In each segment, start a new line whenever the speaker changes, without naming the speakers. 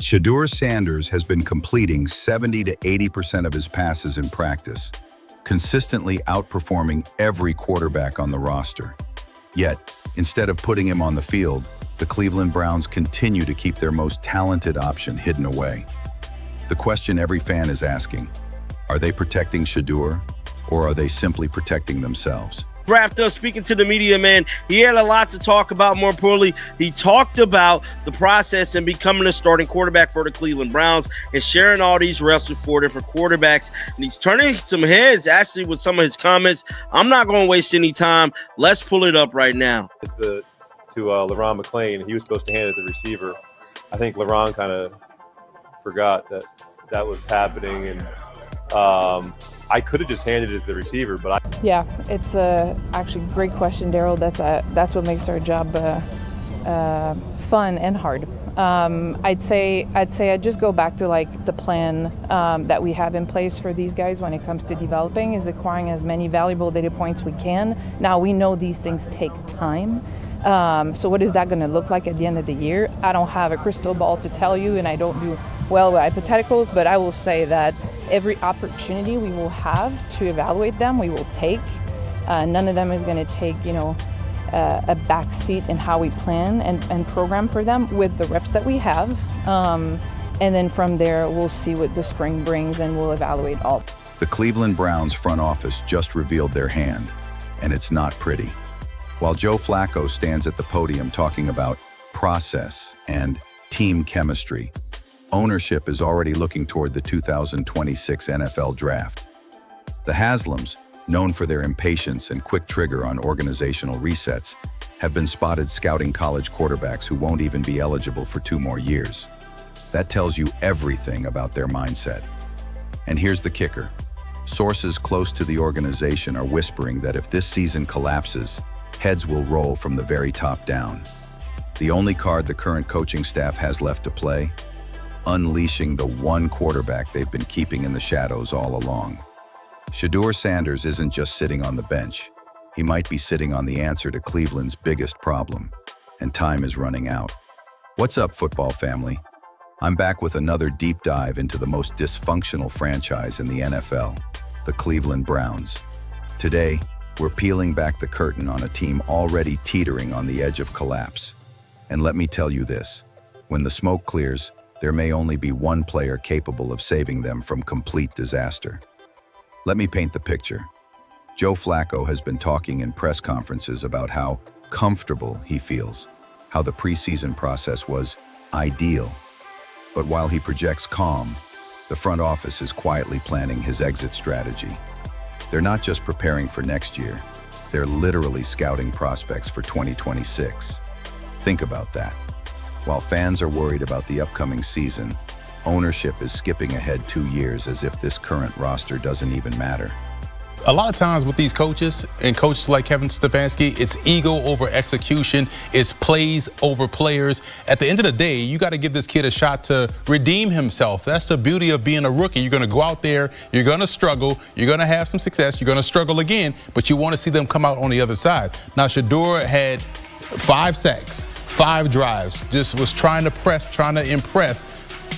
Shedeur Sanders has been completing 70 to 80% of his passes in practice, consistently outperforming every quarterback on the roster. Yet, instead of putting him on the field, the Cleveland Browns continue to keep their most talented option hidden away. The question every fan is asking, are they protecting Shedeur, or are they simply protecting themselves?
Wrapped up speaking to the media, man. He had a lot to talk about. More importantly, he talked about the process and becoming a starting quarterback for the Cleveland Browns and sharing all these reps with 4 different quarterbacks. And he's turning some heads actually with some of his comments. I'm not going to waste any time. Let's pull it up right now.
To LaRon McClain, he was supposed to hand it to the receiver. I think LaRon kind of forgot that was happening, and I could have just handed it to the receiver, but
Yeah, it's actually a great question, Daryl. That's what makes our job fun and hard. I'd say I'd just go back to like the plan that we have in place for these guys when it comes to developing is acquiring as many valuable data points we can. Now we know these things take time. So what is that going to look like at the end of the year? I don't have a crystal ball to tell you, and I don't do well with hypotheticals, but I will say that every opportunity we will have to evaluate them, we will take. None of them is going to take, a back seat in how we plan and program for them with the reps that we have. And then from there, we'll see what the spring brings, and we'll evaluate all.
The Cleveland Browns front office just revealed their hand, and it's not pretty. While Joe Flacco stands at the podium talking about process and team chemistry, ownership is already looking toward the 2026 NFL Draft. The Haslams, known for their impatience and quick trigger on organizational resets, have been spotted scouting college quarterbacks who won't even be eligible for 2 more years. That tells you everything about their mindset. And here's the kicker. Sources close to the organization are whispering that if this season collapses, heads will roll from the very top down. The only card the current coaching staff has left to play, unleashing the one quarterback they've been keeping in the shadows all along. Shedeur Sanders isn't just sitting on the bench. He might be sitting on the answer to Cleveland's biggest problem, and time is running out. What's up, football family? I'm back with another deep dive into the most dysfunctional franchise in the NFL, the Cleveland Browns. Today, we're peeling back the curtain on a team already teetering on the edge of collapse. And let me tell you this, when the smoke clears, there may only be one player capable of saving them from complete disaster. Let me paint the picture. Joe Flacco has been talking in press conferences about how comfortable he feels, how the preseason process was ideal. But while he projects calm, the front office is quietly planning his exit strategy. They're not just preparing for next year, they're literally scouting prospects for 2026. Think about that. While fans are worried about the upcoming season, ownership is skipping ahead 2 years as if this current roster doesn't even matter.
A lot of times with these coaches and coaches like Kevin Stefanski, it's ego over execution, it's plays over players. At the end of the day, you got to give this kid a shot to redeem himself. That's the beauty of being a rookie. You're going to go out there, you're going to struggle, you're going to have some success, you're going to struggle again, but you want to see them come out on the other side. Now, Shedeur had 5 sacks, 5 drives, just was trying to press, trying to impress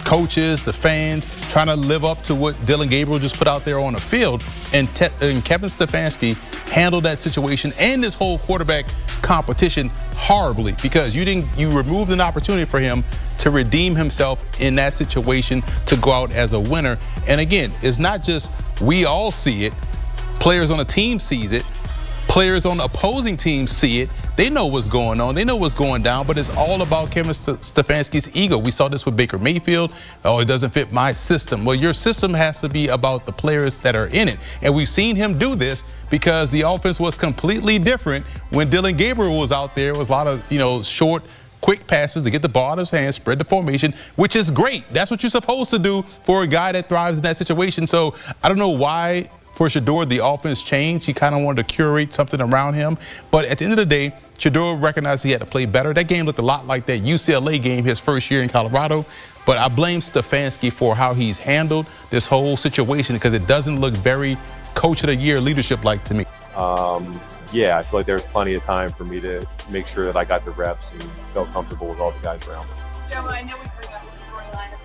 coaches, the fans, trying to live up to what Dillon Gabriel just put out there on the field. And Kevin Stefanski handled that situation and this whole quarterback competition horribly because you removed an opportunity for him to redeem himself in that situation to go out as a winner. And again, it's not just we all see it, players on the team sees it, players on the opposing team see it. They know what's going on. They know what's going down, but it's all about Kevin Stefanski's ego. We saw this with Baker Mayfield. Oh, it doesn't fit my system. Well, your system has to be about the players that are in it. And we've seen him do this because the offense was completely different when Dillon Gabriel was out there. It was a lot of, short, quick passes to get the ball out of his hands, spread the formation, which is great. That's what you're supposed to do for a guy that thrives in that situation. So I don't know why for Shedeur, the offense changed. He kind of wanted to curate something around him. But at the end of the day, Shedeur recognized he had to play better. That game looked a lot like that UCLA game his first year in Colorado. But I blame Stefanski for how he's handled this whole situation because it doesn't look very coach of the year leadership-like to me.
Yeah, I feel like there was plenty of time for me to make sure that I got the reps and felt comfortable with all the guys around me.
Joe, I know we've heard about the storyline of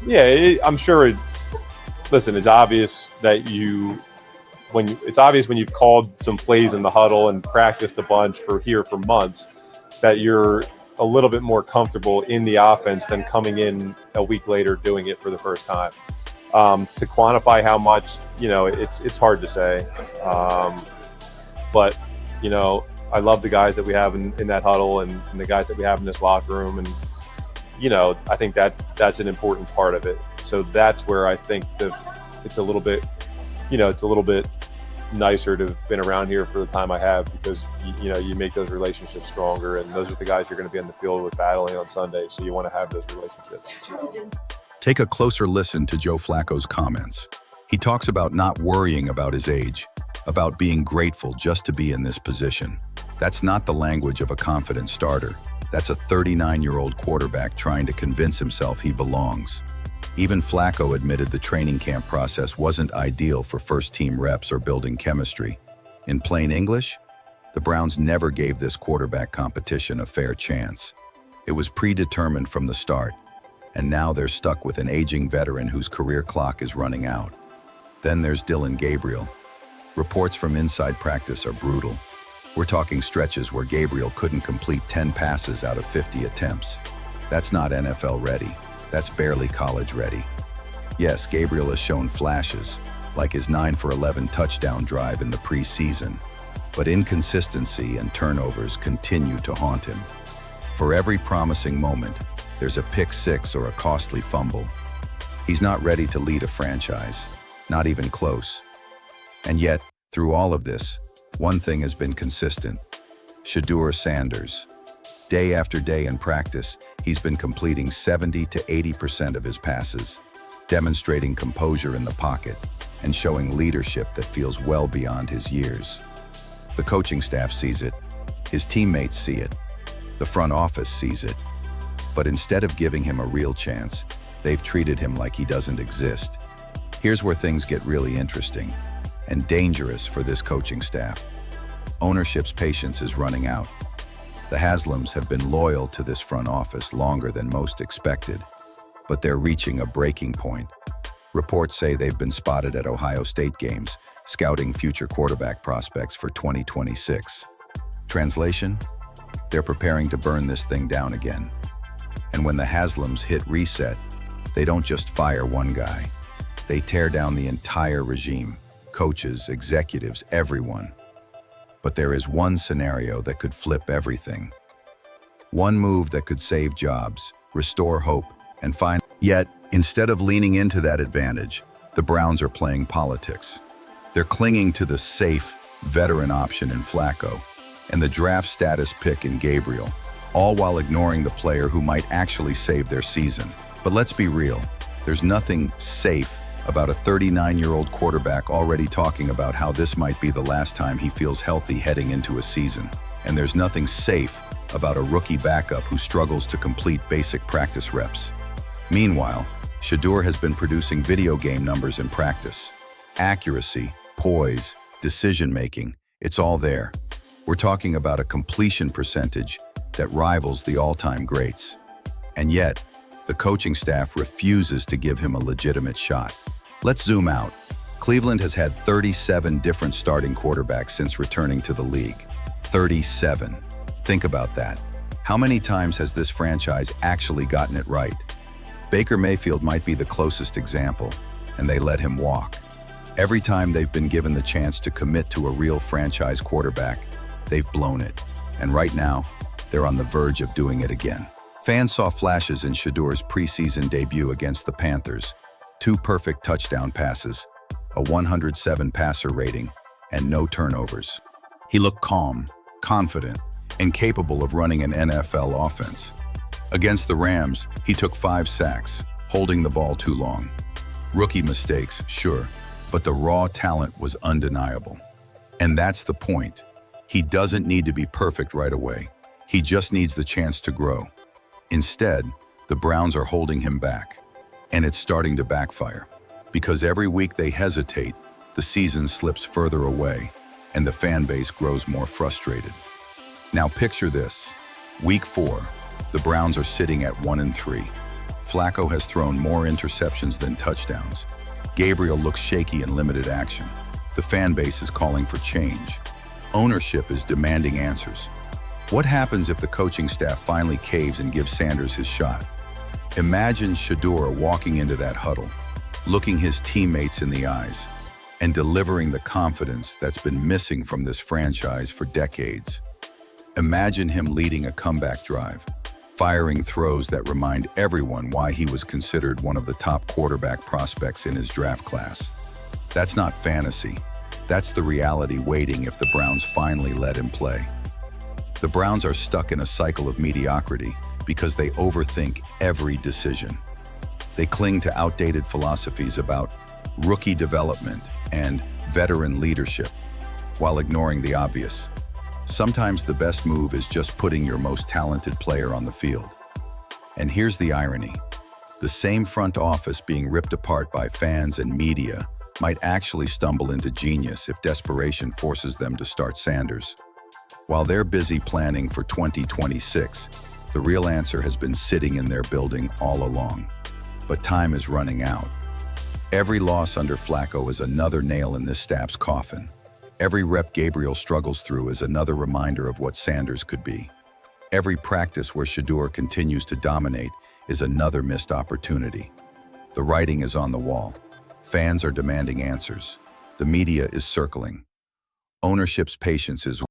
Yeah, I'm sure it's obvious that it's obvious when you've called some plays in the huddle and practiced a bunch for months that you're a little bit more comfortable in the offense than coming in a week later doing it for the first time. To quantify how much, it's hard to say. But, I love the guys that we have in that huddle and the guys that we have in this locker room. And, I think that's an important part of it. So that's where I think it's a little bit nicer to have been around here for the time I have, because you make those relationships stronger, and those are the guys you're going to be on the field with battling on Sunday, so you want to have those relationships.
Take a closer listen to Joe Flacco's comments. He talks about not worrying about his age, about being grateful just to be in this position. That's not the language of a confident starter. That's a 39-year-old quarterback trying to convince himself he belongs. Even Flacco admitted the training camp process wasn't ideal for first-team reps or building chemistry. In plain English, the Browns never gave this quarterback competition a fair chance. It was predetermined from the start, and now they're stuck with an aging veteran whose career clock is running out. Then there's Dillon Gabriel. Reports from inside practice are brutal. We're talking stretches where Gabriel couldn't complete 10 passes out of 50 attempts. That's not NFL ready. That's barely college ready. Yes, Gabriel has shown flashes, like his 9-for-11 touchdown drive in the preseason, but inconsistency and turnovers continue to haunt him. For every promising moment, there's a pick six or a costly fumble. He's not ready to lead a franchise, not even close. And yet, through all of this, one thing has been consistent: Shedeur Sanders. Day after day in practice, he's been completing 70 to 80% of his passes, demonstrating composure in the pocket and showing leadership that feels well beyond his years. The coaching staff sees it, his teammates see it, the front office sees it. But instead of giving him a real chance, they've treated him like he doesn't exist. Here's where things get really interesting and dangerous for this coaching staff. Ownership's patience is running out. The Haslams have been loyal to this front office longer than most expected, but they're reaching a breaking point. Reports say they've been spotted at Ohio State games, scouting future quarterback prospects for 2026. Translation? They're preparing to burn this thing down again. And when the Haslams hit reset, they don't just fire one guy. They tear down the entire regime, coaches, executives, everyone. But there is one scenario that could flip everything. One move that could save jobs, restore hope, and find. Yet, instead of leaning into that advantage, the Browns are playing politics. They're clinging to the safe, veteran option in Flacco and the draft status pick in Gabriel, all while ignoring the player who might actually save their season. But let's be real, there's nothing safe about a 39-year-old quarterback already talking about how this might be the last time he feels healthy heading into a season. And there's nothing safe about a rookie backup who struggles to complete basic practice reps. Meanwhile, Shedeur has been producing video game numbers in practice. Accuracy, poise, decision-making, it's all there. We're talking about a completion percentage that rivals the all-time greats. And yet, the coaching staff refuses to give him a legitimate shot. Let's zoom out. Cleveland has had 37 different starting quarterbacks since returning to the league. 37. Think about that. How many times has this franchise actually gotten it right? Baker Mayfield might be the closest example, and they let him walk. Every time they've been given the chance to commit to a real franchise quarterback, they've blown it. And right now, they're on the verge of doing it again. Fans saw flashes in Shedeur's preseason debut against the Panthers. 2 perfect touchdown passes, a 107 passer rating, and no turnovers. He looked calm, confident, and capable of running an NFL offense. Against the Rams, he took 5 sacks, holding the ball too long. Rookie mistakes, sure, but the raw talent was undeniable. And that's the point. He doesn't need to be perfect right away. He just needs the chance to grow. Instead, the Browns are holding him back. And it's starting to backfire. Because every week they hesitate, the season slips further away, and the fan base grows more frustrated. Now picture this. Week 4, the Browns are sitting at 1-3. Flacco has thrown more interceptions than touchdowns. Gabriel looks shaky in limited action. The fan base is calling for change. Ownership is demanding answers. What happens if the coaching staff finally caves and gives Sanders his shot? Imagine Shedeur walking into that huddle, looking his teammates in the eyes, and delivering the confidence that's been missing from this franchise for decades. Imagine him leading a comeback drive, firing throws that remind everyone why he was considered one of the top quarterback prospects in his draft class. That's not fantasy. That's the reality waiting if the Browns finally let him play. The Browns are stuck in a cycle of mediocrity because they overthink every decision. They cling to outdated philosophies about rookie development and veteran leadership while ignoring the obvious. Sometimes the best move is just putting your most talented player on the field. And here's the irony. The same front office being ripped apart by fans and media might actually stumble into genius if desperation forces them to start Sanders. While they're busy planning for 2026, the real answer has been sitting in their building all along. But time is running out. Every loss under Flacco is another nail in this staff's coffin. Every rep Gabriel struggles through is another reminder of what Sanders could be. Every practice where Shedeur continues to dominate is another missed opportunity. The writing is on the wall. Fans are demanding answers. The media is circling. Ownership's patience is